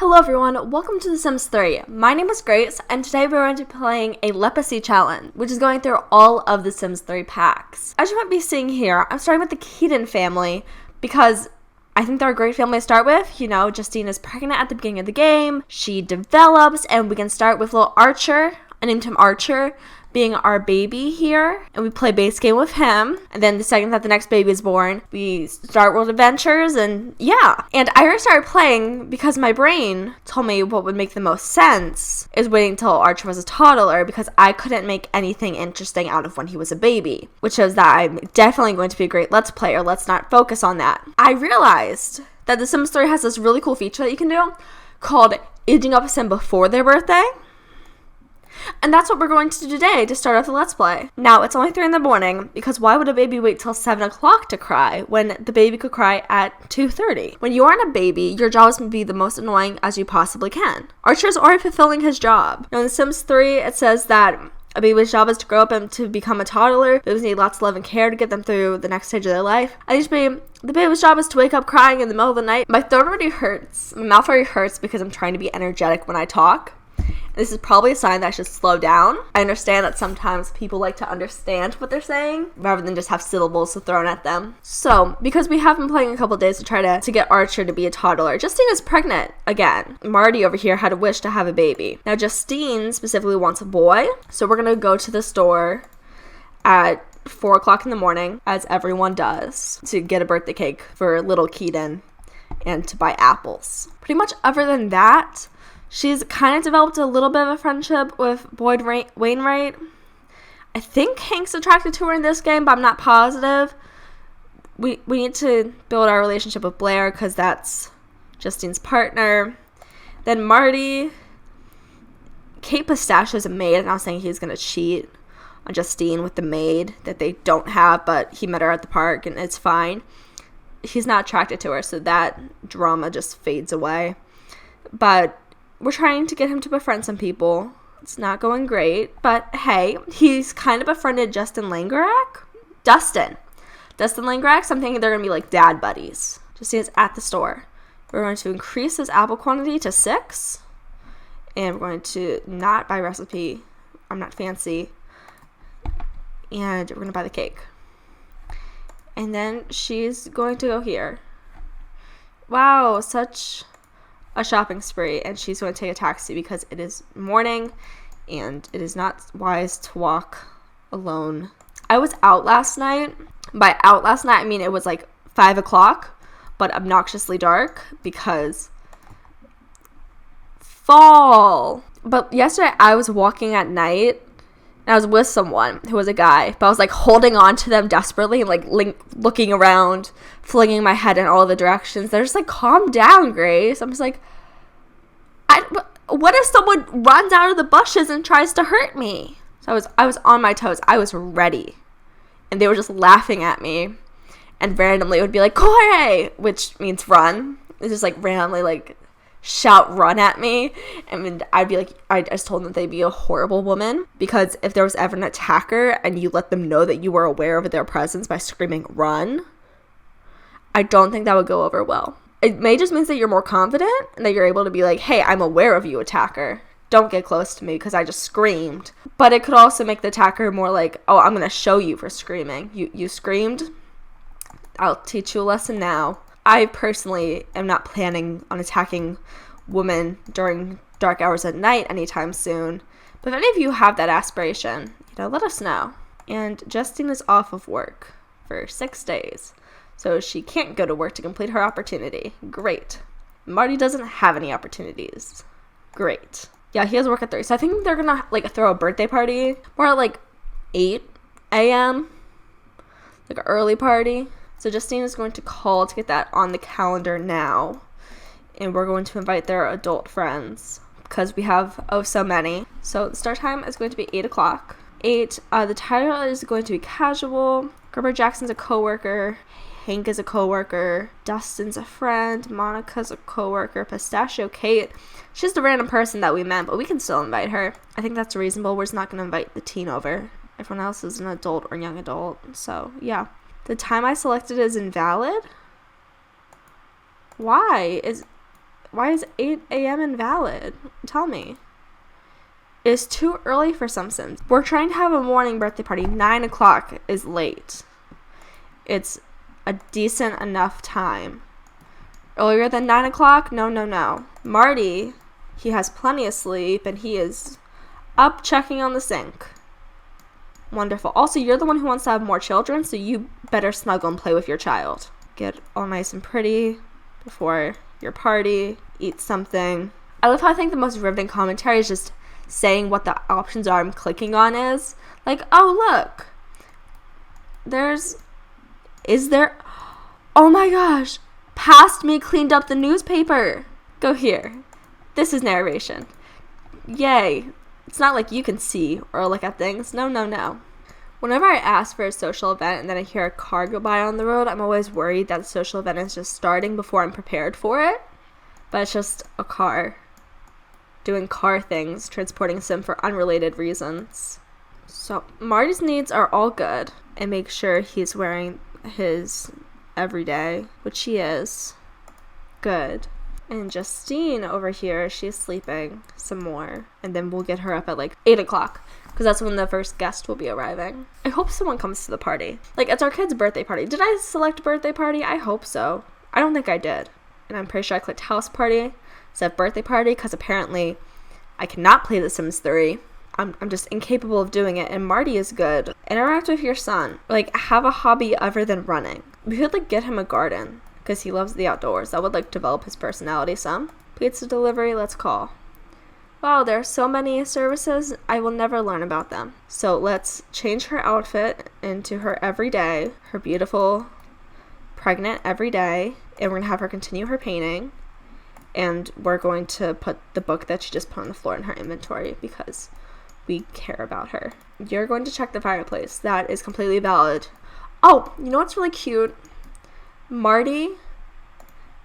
Hello everyone, welcome to The Sims 3. My name is Grace, and today we're going to be playing a Lepacy challenge, which is going through all of the Sims 3 packs. As you might be seeing here, I'm starting with the Keaton family because I think they're a great family to start with. You know, Justine is pregnant at the beginning of the game, she develops, and we can start with little Archer. I named him Archer, being our baby here, and we play base game with him. And then the second that the next baby is born, we start world adventures, and yeah. And I already started playing because my brain told me what would make the most sense is waiting until Archer was a toddler, because I couldn't make anything interesting out of when he was a baby, which shows that I'm definitely going to be a great Let's Player. Let's not focus on that. I realized that The Sims 3 has this really cool feature that you can do called aging up a Sim before their birthday. And that's what we're going to do today to start off the Let's Play. Now, it's only 3 in the morning, because why would a baby wait till 7 o'clock to cry when the baby could cry at 2:30? When you aren't a baby, your job is to be the most annoying as you possibly can. Archer's already fulfilling his job. Now, in The Sims 3, it says that a baby's job is to grow up and to become a toddler. Babies need lots of love and care to get them through the next stage of their life. The baby's job is to wake up crying in the middle of the night. My throat already hurts. My mouth already hurts because I'm trying to be energetic when I talk. This is probably a sign that I should slow down. I understand that sometimes people like to understand what they're saying rather than just have syllables thrown at them. So, because we have been playing a couple days to try to get Archer to be a toddler, Justine is pregnant again. Marty over here had a wish to have a baby. Now, Justine specifically wants a boy, so we're gonna go to the store at 4 o'clock in the morning, as everyone does, to get a birthday cake for little Keaton and to buy apples. Pretty much other than that, she's kind of developed a little bit of a friendship with Boyd Wainwright. I think Hank's attracted to her in this game, but I'm not positive. We need to build our relationship with Blair because that's Justine's partner. Then Marty. Kate Pistachio's a maid, and I was saying he's going to cheat on Justine with the maid that they don't have, but he met her at the park, and it's fine. He's not attracted to her, so that drama just fades away. But we're trying to get him to befriend some people. It's not going great, but hey, he's kind of befriended Dustin Langerak, so I'm thinking they're gonna be like dad buddies. Justine is at the store. We're going to increase his apple quantity to 6, and we're going to not buy recipe. I'm not fancy, and we're gonna buy the cake. And then she's going to go here. Wow, such a shopping spree, and she's going to take a taxi because it is morning and it is not wise to walk alone. I was out last night. By out last night, I mean it was like 5 o'clock, but obnoxiously dark because fall. But yesterday I was walking at night and I was with someone who was a guy, but I was like holding on to them desperately and like looking around, flinging my head in all the directions. They're just like, calm down, Grace. I'm just like, what if someone runs out of the bushes and tries to hurt me? So I was on my toes. I was ready. And they were just laughing at me. And randomly it would be like, Corey, which means run. It's just like randomly like shout run at me, and I'd be like, I just told them they'd be a horrible woman, because if there was ever an attacker and you let them know that you were aware of their presence by screaming run, I don't think that would go over well. It may just means that you're more confident and that you're able to be like, hey, I'm aware of you, attacker, don't get close to me because I just screamed. But it could also make the attacker more like, oh, I'm gonna show you for screaming. You screamed, I'll teach you a lesson now. I personally am not planning on attacking women during dark hours at night anytime soon. But if any of you have that aspiration, let us know. And Justine is off of work for 6 days, so she can't go to work to complete her opportunity. Great. Marty doesn't have any opportunities. Great. Yeah, he has work at 3. So I think they're gonna throw a birthday party more at 8 a.m. Like an early party. So Justine is going to call to get that on the calendar now. And we're going to invite their adult friends because we have so many. So the start time is going to be 8 o'clock. 8, the title is going to be casual. Gerber Jackson's a coworker. Hank is a coworker. Dustin's a friend. Monica's a coworker. Pistachio Kate. She's the random person that we met, but we can still invite her. I think that's reasonable. We're just not going to invite the teen over. Everyone else is an adult or young adult. So, yeah. The time I selected is invalid? Why? Why is 8 a.m. invalid? Tell me. It's too early for some Sims. We're trying to have a morning birthday party. 9 o'clock is late. It's a decent enough time. Earlier than 9 o'clock? No. Marty, he has plenty of sleep, and he is up checking on the sink. Wonderful. Also, you're the one who wants to have more children, so you better snuggle and play with your child. Get all nice and pretty before your party. Eat something. I love how I think the most riveting commentary is just saying what the options are I'm clicking on is. Like, oh, look. Oh my gosh. Past me cleaned up the newspaper. Go here. This is narration. Yay. It's not like you can see or look at things. No. Whenever I ask for a social event and then I hear a car go by on the road, I'm always worried that the social event is just starting before I'm prepared for it. But it's just a car doing car things, transporting Sim for unrelated reasons. So Marty's needs are all good, and make sure he's wearing his everyday, which he is. Good. And Justine over here, she's sleeping some more, and then we'll get her up at like 8 o'clock, because that's when the first guest will be arriving. I hope someone comes to the party. Like, it's our kid's birthday party. Did I select birthday party? I hope so. I don't think I did. And I'm pretty sure I clicked house party instead of birthday party, because apparently I cannot play The Sims 3. I'm just incapable of doing it, and Marty is good. Interact with your son. Like, have a hobby other than running. We could, like, get him a garden, because he loves the outdoors. That would, like, develop his personality some. Pizza delivery, let's call. Wow, there are so many services, I will never learn about them. So let's change her outfit into her everyday, her beautiful, pregnant everyday, and we're going to have her continue her painting. And we're going to put the book that she just put on the floor in her inventory, because we care about her. You're going to check the fireplace. That is completely valid. Oh, you know what's really cute? Marty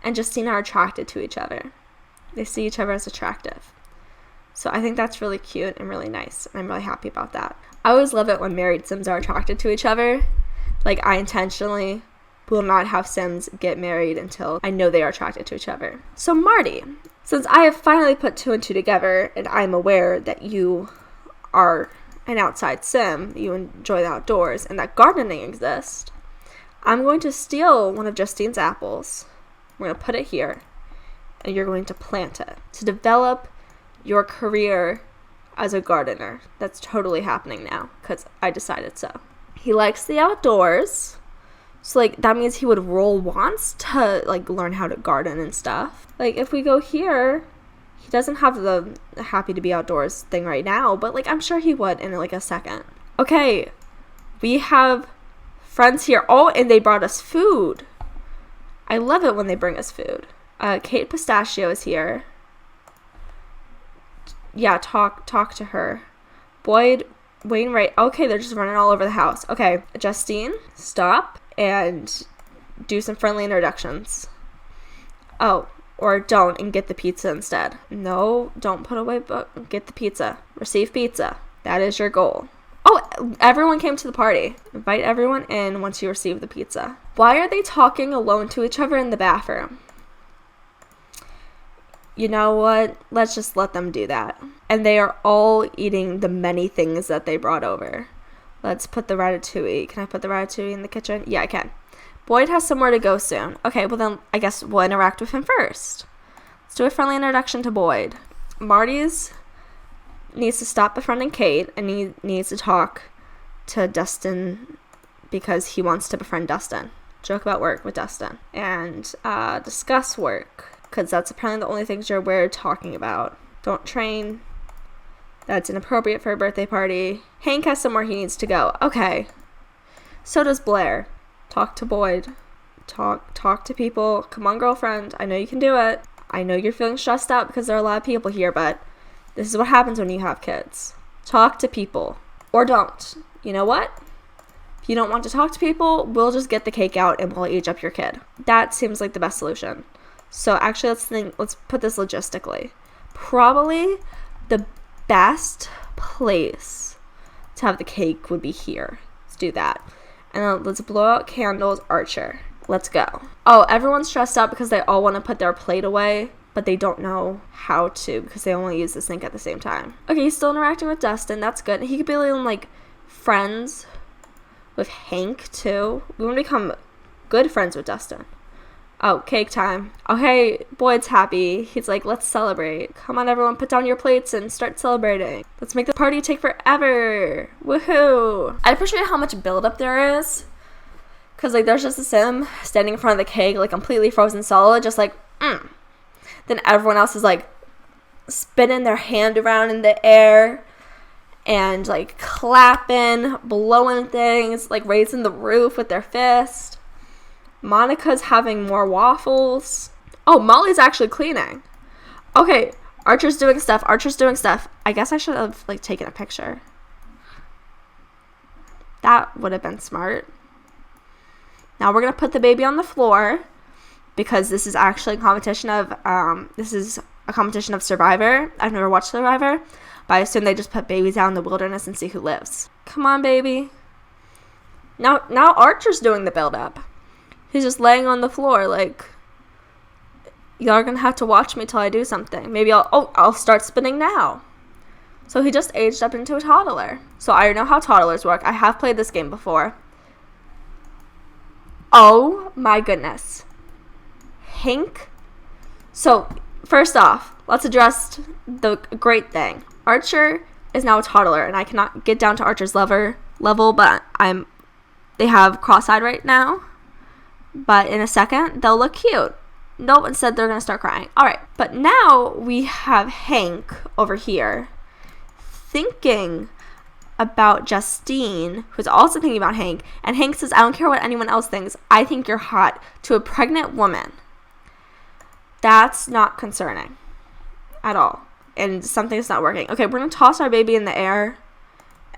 and Justina are attracted to each other. They see each other as attractive. So I think that's really cute and really nice. I'm really happy about that. I always love it when married Sims are attracted to each other. Like, I intentionally will not have Sims get married until I know they are attracted to each other. So Marty, since I have finally put 2 and 2 together, and I'm aware that you are an outside Sim, you enjoy the outdoors, and that gardening exists, I'm going to steal one of Justine's apples. We're going to put it here, and you're going to plant it to develop your career as a gardener. That's totally happening now, because I decided so. He likes the outdoors, so, like, that means he would roll once to, like, learn how to garden and stuff. Like, if we go here, he doesn't have the happy to be outdoors thing right now, but, like, I'm sure he would in, like, a second. Okay, we have friends here. Oh, and they brought us food. I love it when they bring us food. Kate Pistachio is here. Yeah, talk to her. Boyd, Wainwright. Okay, they're just running all over the house. Okay, Justine, stop and do some friendly introductions. Oh, or don't and get the pizza instead. No, don't put away book. Get the pizza. Receive pizza. That is your goal. Oh, everyone came to the party. Invite everyone in once you receive the pizza. Why are they talking alone to each other in the bathroom? You know what? Let's just let them do that. And they are all eating the many things that they brought over. Let's put the ratatouille. Can I put the ratatouille in the kitchen? Yeah, I can. Boyd has somewhere to go soon. Okay, well then I guess we'll interact with him first. Let's do a friendly introduction to Boyd. Marty's needs to stop befriending Kate, and he needs to talk to Dustin because he wants to befriend Dustin. Joke about work with Dustin. And discuss work, because that's apparently the only things you're aware of talking about. Don't train. That's inappropriate for a birthday party. Hank has somewhere he needs to go. Okay. So does Blair. Talk to Boyd. Talk to people. Come on, girlfriend. I know you can do it. I know you're feeling stressed out because there are a lot of people here, but this is what happens when you have kids. Talk to people. Or don't. You know what? If you don't want to talk to people, we'll just get the cake out and we'll age up your kid. That seems like the best solution. So actually, let's put this logistically. Probably the best place to have the cake would be here. Let's do that. And then let's blow out candles. Archer. Let's go. Oh, everyone's stressed out because they all want to put their plate away but they don't know how to because they only use the sink at the same time. Okay, he's still interacting with Dustin. That's good. He could be like friends with Hank too. We want to become good friends with Dustin. Oh, cake time. Okay, Boyd's happy. He's like, let's celebrate. Come on, everyone, put down your plates and start celebrating. Let's make the party take forever. Woohoo. I appreciate how much buildup there is. Because, like, there's just a sim standing in front of the cake, like, completely frozen solid, just like, Then everyone else is, like, spinning their hand around in the air and, like, clapping, blowing things, like, raising the roof with their fist. Monica's having more waffles. Oh, Molly's actually cleaning. Okay, Archer's doing stuff. I guess I should have, like, taken a picture. That would have been smart. Now we're going to put the baby on the floor because this is actually a competition of, Survivor. I've never watched Survivor, but I assume they just put babies out in the wilderness and see who lives. Come on, baby. Now Archer's doing the build-up. He's just laying on the floor like, y'all are going to have to watch me till I do something. Maybe I'll start spinning now. So he just aged up into a toddler. So I know how toddlers work. I have played this game before. Oh my goodness. Hank. So first off, let's address the great thing. Archer is now a toddler, and I cannot get down to Archer's level, but they have cross-eyed right now. But in a second, they'll look cute. Nope, instead they're going to start crying. All right, but now we have Hank over here thinking about Justine, who's also thinking about Hank. And Hank says, I don't care what anyone else thinks. I think you're hot, to a pregnant woman. That's not concerning at all. And something's not working. Okay, we're going to toss our baby in the air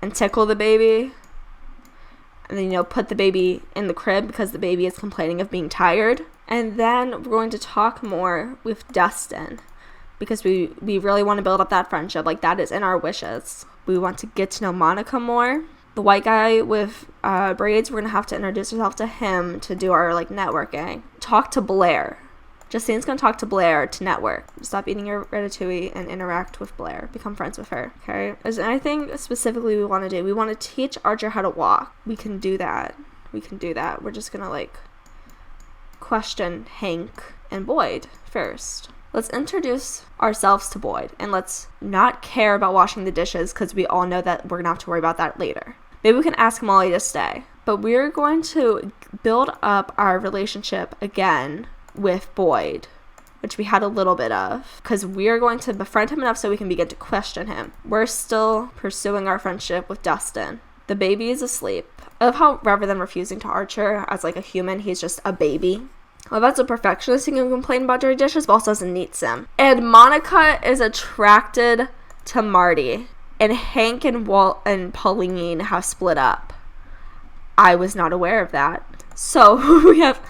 and tickle the baby. And then, put the baby in the crib because the baby is complaining of being tired. And then we're going to talk more with Dustin because we really want to build up that friendship. Like, that is in our wishes. We want to get to know Monica more. The white guy with braids, we're going to have to introduce ourselves to him to do our, networking. Talk to Blair. Justine's going to talk to Blair to network. Stop eating your ratatouille and interact with Blair. Become friends with her, okay? Is there anything specifically we want to do? We want to teach Archer how to walk. We can do that. We're just going to, question Hank and Boyd first. Let's introduce ourselves to Boyd, and let's not care about washing the dishes because we all know that we're going to have to worry about that later. Maybe we can ask Molly to stay. But we're going to build up our relationship again with Boyd, which we had a little bit of, because we're going to befriend him enough so we can begin to question him. We're still pursuing our friendship with Dustin. The baby is asleep. I love how rather than refusing to Archer as a human, he's just a baby. Well, that's a perfectionist who can complain about dirty dishes but also doesn't need sim. And Monica is attracted to Marty, and Hank and Walt and Pauline have split up. I was not aware of that. So we have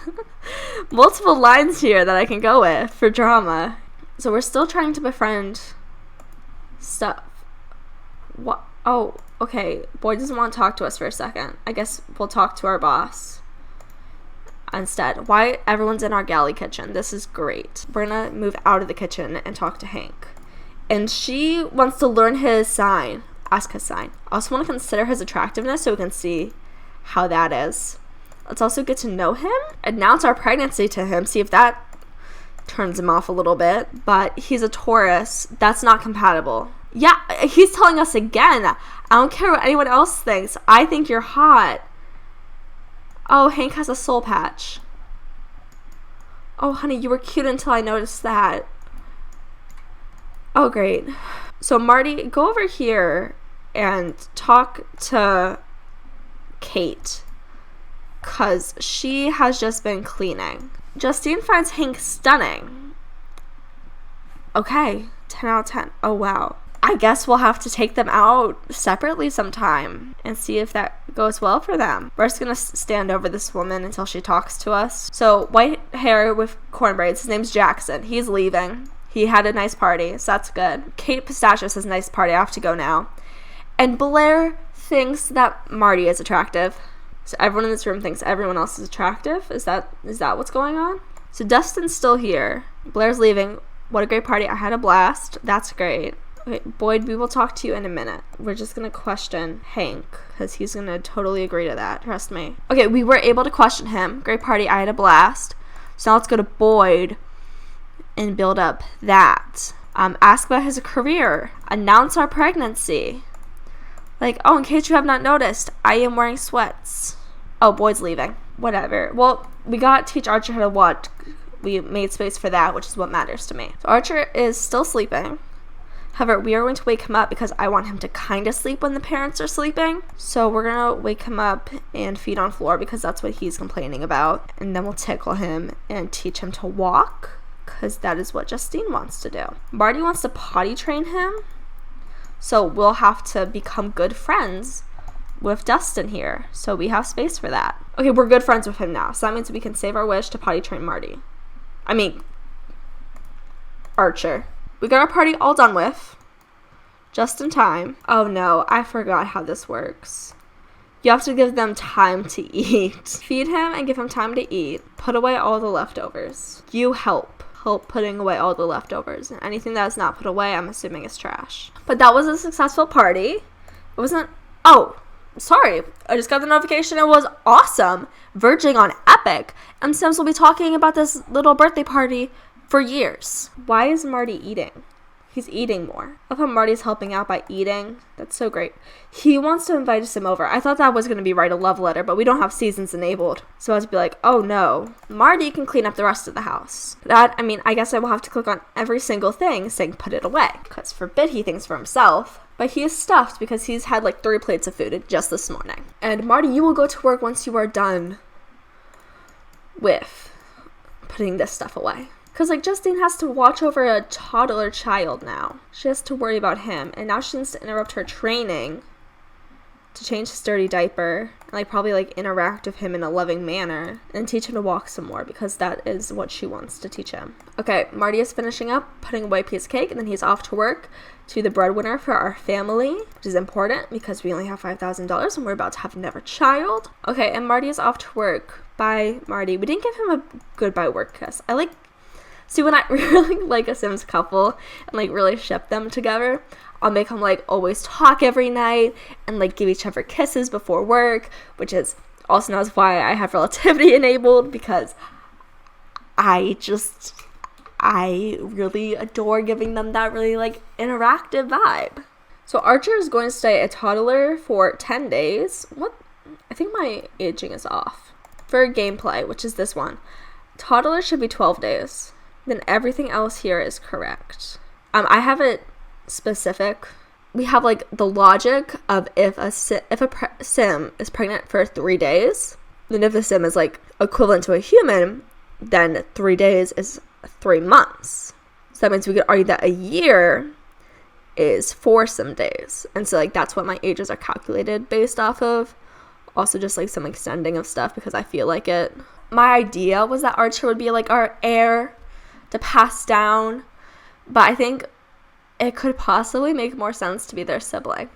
multiple lines here that I can go with for drama. So we're still trying to befriend stuff. What? Oh, okay. Boyd doesn't want to talk to us for a second. I guess we'll talk to our boss instead. Why everyone's in our galley kitchen? This is great. We're gonna move out of the kitchen and talk to Hank. And she wants to learn his sign. Ask his sign. I also want to consider his attractiveness so we can see how that is. Let's also get to know him, announce our pregnancy to him, see if that turns him off a little bit. But he's a Taurus. That's not compatible. Yeah, he's telling us again, I don't care what anyone else thinks. I think you're hot. Oh, Hank has a soul patch. Oh, honey, you were cute until I noticed that. Oh, great. So, Marty, go over here and talk to Kate, because she has just been cleaning. Justine finds Hank stunning. Okay, 10 out of 10. Oh, wow. I guess we'll have to take them out separately sometime and see if that goes well for them. We're just going to stand over this woman until she talks to us. So, white hair with corn braids. His name's Jackson. He's leaving. He had a nice party, so that's good. Kate Pistachio says, nice party. I have to go now. And Blair thinks that Marty is attractive. So everyone in this room thinks everyone else is attractive. Is that what's going on? So Dustin's still here. Blair's leaving. What a great party. I had a blast. That's great. Okay, Boyd, we will talk to you in a minute. We're just going to question Hank because he's going to totally agree to that. Trust me. Okay, we were able to question him. Great party. I had a blast. So now let's go to Boyd and build up that. Ask about his career. Announce our pregnancy. Like, oh, in case you have not noticed, I am wearing sweats. Oh, Boyd's leaving. Whatever. Well, we got to teach Archer how to walk. We made space for that, which is what matters to me. So Archer is still sleeping. However, we are going to wake him up because I want him to kind of sleep when the parents are sleeping. So we're going to wake him up and feed on floor because that's what he's complaining about. And then we'll tickle him and teach him to walk because that is what Justine wants to do. Marty wants to potty train him. So we'll have to become good friends with Dustin here. So we have space for that. Okay, we're good friends with him now. So that means we can save our wish to potty train Archer. We got our party all done with. Just in time. Oh no, I forgot how this works. You have to give them time to eat. Feed him and give him time to eat. Put away all the leftovers. You help putting away all the leftovers. And anything that is not put away, I'm assuming is trash. But that was a successful party. It wasn't... Oh, sorry. I just got the notification. It was awesome. Verging on epic. And Sims will be talking about this little birthday party for years. Why is Marty eating? He's eating more. I love how Marty's helping out by eating. That's so great. He wants to invite Sim over. I thought that was going to be write a love letter, but we don't have seasons enabled. So I was be like, oh no. Marty can clean up the rest of the house. I guess I will have to click on every single thing saying put it away. Because forbid he thinks for himself. But he is stuffed because he's had like 3 plates of food just this morning. And Marty, you will go to work once you are done with putting this stuff away. Because, like, Justine has to watch over a toddler child now. She has to worry about him. And now she needs to interrupt her training to change his dirty diaper. And, like, probably, like, interact with him in a loving manner. And teach him to walk some more. Because that is what she wants to teach him. Okay, Marty is finishing up, putting away a piece of cake. And then he's off to work to the breadwinner for our family. Which is important because we only have $5,000. And we're about to have another child. Okay, and Marty is off to work. Bye, Marty. We didn't give him a goodbye work kiss. See, when I really like a Sims couple and, like, really ship them together, I'll make them, like, always talk every night and, like, give each other kisses before work, which is also knows why I have relativity enabled, because I really adore giving them that really, like, interactive vibe. So Archer is going to stay a toddler for 10 days. What? I think my aging is off. For gameplay, which is this one, toddler should be 12 days. Then everything else here is correct. I have it specific. We have, like, the logic of if a sim is pregnant for 3 days, then if the sim is, like, equivalent to a human, then 3 days is 3 months. So that means we could argue that a year is 4 sim days. And so, like, that's what my ages are calculated based off of. Also just, like, some extending of stuff because I feel like it. My idea was that Archer would be, like, our heir to pass down, but I think it could possibly make more sense to be their sibling.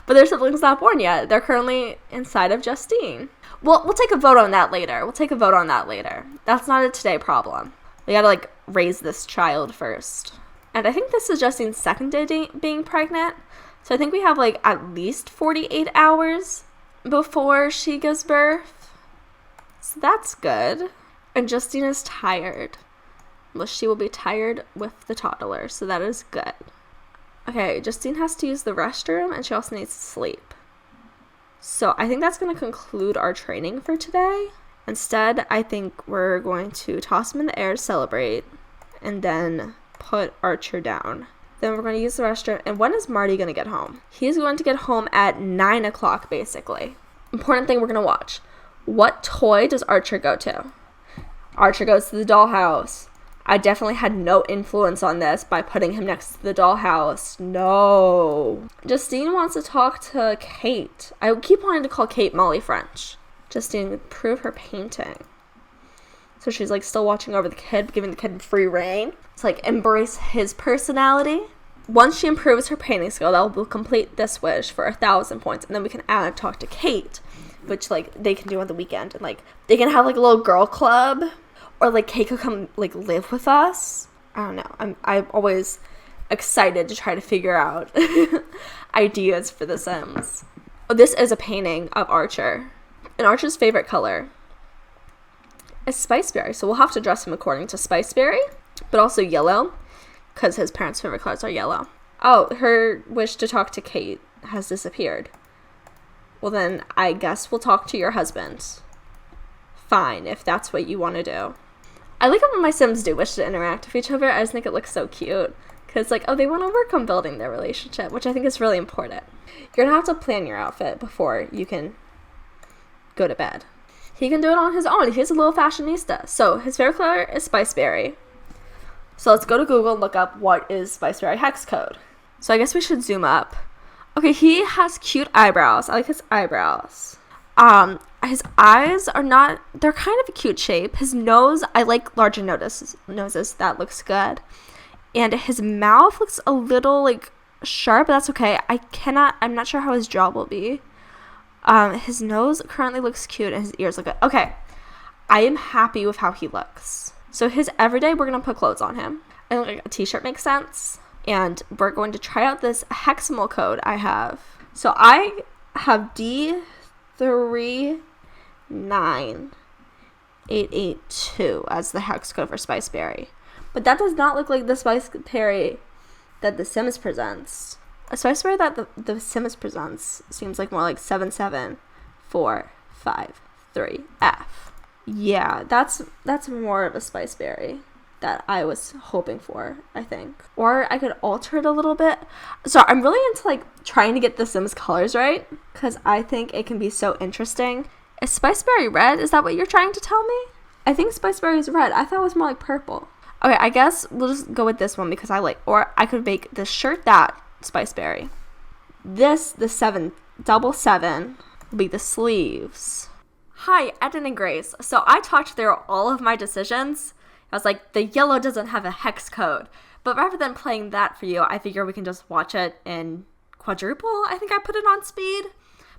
But their sibling's not born yet. They're currently inside of Justine. We'll take a vote on that later. That's not a today problem. We gotta, like, raise this child first. And I think this is Justine's second day being pregnant. So I think we have, like, at least 48 hours before she gives birth. So that's good. And Justine is tired. Well, she will be tired with the toddler, so that is good. Okay, Justine has to use the restroom, and she also needs to sleep. So I think that's going to conclude our training for today. Instead, I think we're going to toss him in the air to celebrate, and then put Archer down. Then we're going to use the restroom. And when is Marty going to get home? He's going to get home at 9 o'clock, basically. Important thing we're going to watch. What toy does Archer go to? Archer goes to the dollhouse. I definitely had no influence on this by putting him next to the dollhouse. No. Justine wants to talk to Kate. I keep wanting to call Kate Molly French. Justine would prove her painting. So she's, like, still watching over the kid, giving the kid free reign. It's like, embrace his personality. Once she improves her painting skill, that will complete this wish for 1,000 points. And then we can add talk to Kate, which, like, they can do on the weekend. And, like, they can have, like, a little girl club. Or, like, Kate could come, like, live with us. I don't know. I'm always excited to try to figure out ideas for The Sims. Oh, this is a painting of Archer. And Archer's favorite color is Spiceberry. So we'll have to dress him according to Spiceberry, but also yellow, because his parents' favorite colors are yellow. Oh, her wish to talk to Kate has disappeared. Well, then I guess we'll talk to your husband. Fine, if that's what you want to do. I like it when my Sims do wish to interact with each other. I just think it looks so cute. Because, like, oh, they want to work on building their relationship, which I think is really important. You're going to have to plan your outfit before you can go to bed. He can do it on his own. He's a little fashionista. So his favorite color is Spiceberry. So let's go to Google and look up what is Spiceberry hex code. So I guess we should zoom up. Okay, he has cute eyebrows. I like his eyebrows. His eyes are not, they're kind of a cute shape. His nose, I like larger noses. That looks good. And his mouth looks a little, like, sharp, but that's okay. I'm not sure how his jaw will be. His nose currently looks cute, and his ears look good. Okay, I am happy with how he looks. So his everyday, we're going to put clothes on him. I think, like, a t-shirt makes sense. And we're going to try out this hexamal code I have. So I have D39882 as the hex code for Spiceberry. But that does not look like the Spiceberry that The Sims presents. A Spiceberry that the Sims presents seems like more like 77453F. Yeah, that's more of a Spiceberry that I was hoping for, I think. Or I could alter it a little bit. So I'm really into, like, trying to get The Sims colors right, because I think it can be so interesting. Is Spiceberry red? Is that what you're trying to tell me? I think Spiceberry is red. I thought it was more like purple. Okay, I guess we'll just go with this one because I like, or I could make this shirt that Spiceberry. This, the 777, will be the sleeves. Hi, Eden and Grace. So I talked through all of my decisions. I was like, the yellow doesn't have a hex code. But rather than playing that for you, I figure we can just watch it in quadruple. I think I put it on speed.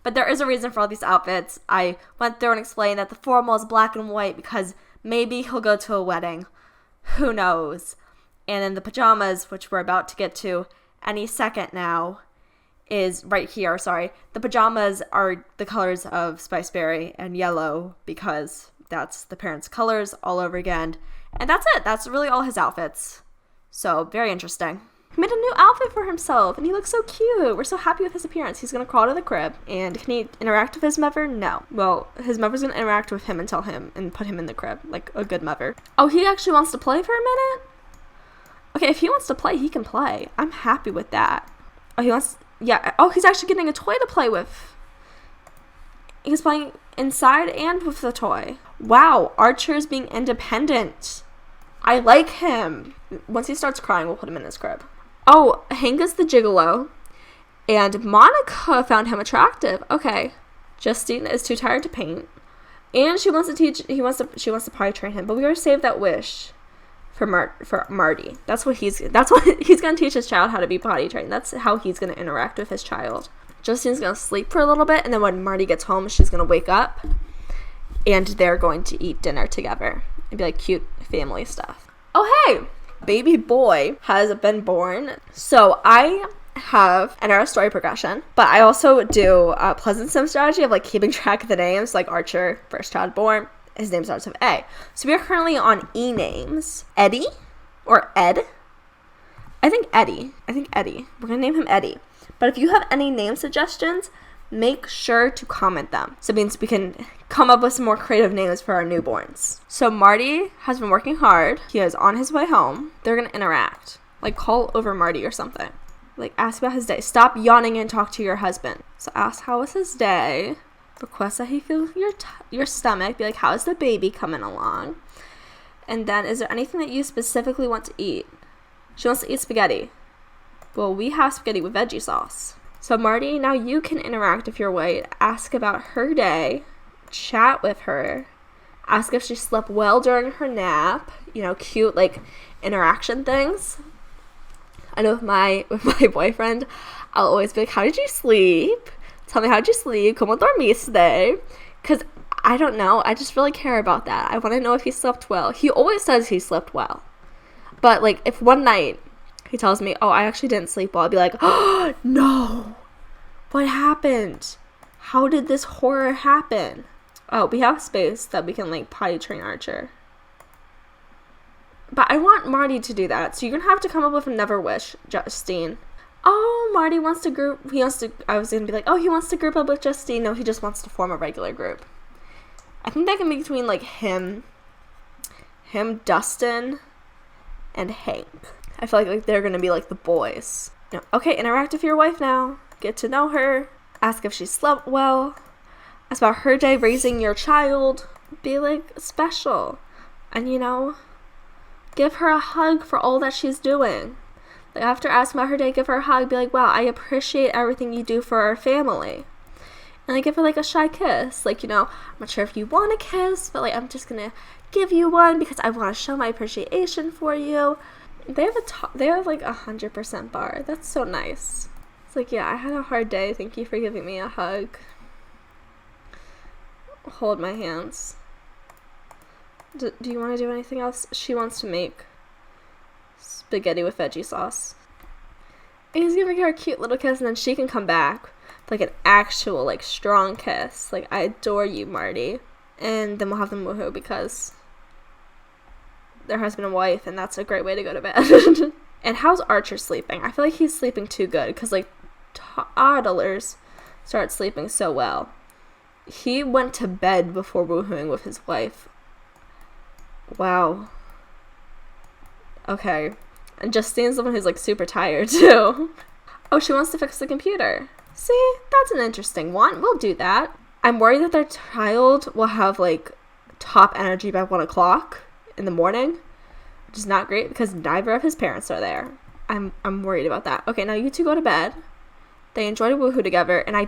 But there is a reason for all these outfits. I went through and explained that the formal is black and white because maybe he'll go to a wedding. Who knows? And then the pajamas, which we're about to get to any second now, is right here. Sorry. The pajamas are the colors of Spiceberry and yellow because that's the parents' colors all over again. And that's it. That's really all his outfits. So, very interesting. He made a new outfit for himself, and he looks so cute. We're so happy with his appearance. He's going to crawl to the crib. And can he interact with his mother? No. Well, his mother's going to interact with him and tell him and put him in the crib, like a good mother. Oh, he actually wants to play for a minute? Okay, if he wants to play, he can play. I'm happy with that. Oh, he wants... Yeah. Oh, he's actually getting a toy to play with. He's playing inside and with the toy. Wow, Archer's being independent. I like him. Once he starts crying, we'll put him in his crib. Oh, Hanka's the gigolo. And Monica found him attractive. Okay. Justine is too tired to paint. And she wants to teach, she wants to potty train him. But we gotta save that wish for Marty. That's what he's gonna teach his child how to be potty trained. That's how he's gonna interact with his child. Justine's gonna sleep for a little bit, and then when Marty gets home, she's gonna wake up, and they're going to eat dinner together. It'd be like cute family stuff. Oh, hey! Baby boy has been born. So I have an arrow story progression, but I also do a Pleasant Sim strategy of, like, keeping track of the names, like Archer, first child born. His name starts with A. So we are currently on E names. Eddie? Or Ed? I think Eddie. We're gonna name him Eddie. But if you have any name suggestions, make sure to comment them. So it means we can come up with some more creative names for our newborns. So Marty has been working hard. He is on his way home. They're gonna interact. Like, call over Marty or something. Like, ask about his day. Stop yawning and talk to your husband. So ask how was his day. Request that he feel your stomach. Be like, how is the baby coming along? And then, is there anything that you specifically want to eat? She wants to eat spaghetti. Well, we have spaghetti with veggie sauce. So Marty, now you can interact with your weight. Ask about her day. Chat with her. Ask if she slept well during her nap. You know, cute, like, interaction things. I know with my boyfriend, I'll always be like, how did you sleep? Tell me, how did you sleep? ¿Cómo dormiste? Because I don't know. I just really care about that. I want to know if he slept well. He always says he slept well. But, like, if one night he tells me, oh, I actually didn't sleep well, I'll be like, oh, no. What happened? How did this horror happen? Oh, we have space that we can, like, potty train Archer. But I want Marty to do that. So you're going to have to come up with another wish, Justine. Oh, Marty wants to group. I was going to be like, oh, he wants to group up with Justine. No, he just wants to form a regular group. I think that can be between, like, him, Dustin, and Hank. I feel like they're going to be, like, the boys. No. Okay, interact with your wife now. Get to know her. Ask if she slept well. Ask about her day raising your child. Be, like, special. And, you know, give her a hug for all that she's doing. Like, after asking about her day, give her a hug. Be like, wow, I appreciate everything you do for our family. And, like, give her, like, a shy kiss. Like, you know, I'm not sure if you want a kiss, but, like, I'm just gonna give you one because I want to show my appreciation for you. They have like 100% bar. That's so nice. It's like, yeah, I had a hard day. Thank you for giving me a hug. Hold my hands. Do you want to do anything else? She wants to make spaghetti with veggie sauce. And he's giving her a cute little kiss, and then she can come back with, like, an actual, like, strong kiss. Like, I adore you, Marty. And then we'll have them woohoo because their husband and wife, and that's a great way to go to bed. And how's Archer sleeping? I feel like he's sleeping too good because, like, toddlers start sleeping so well. He went to bed before woohooing with his wife. Wow. Okay. And Justine's the one who's, like, super tired, too. Oh, she wants to fix the computer. See? That's an interesting one. We'll do that. I'm worried that their child will have, like, top energy by 1 o'clock in the morning, which is not great because neither of his parents are there. I'm worried about that. Okay, now you two go to bed. They enjoyed a woohoo together, and I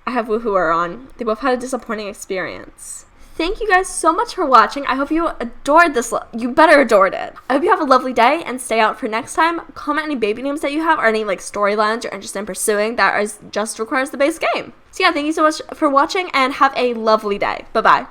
have woohooer on. They both had a disappointing experience. Thank you guys so much for watching. I hope you adored this. You better adored it. I hope you have a lovely day and stay out for next time. Comment any baby names that you have or any, like, storylines you're interested in pursuing that just requires the base game. So yeah, thank you so much for watching and have a lovely day. Bye-bye.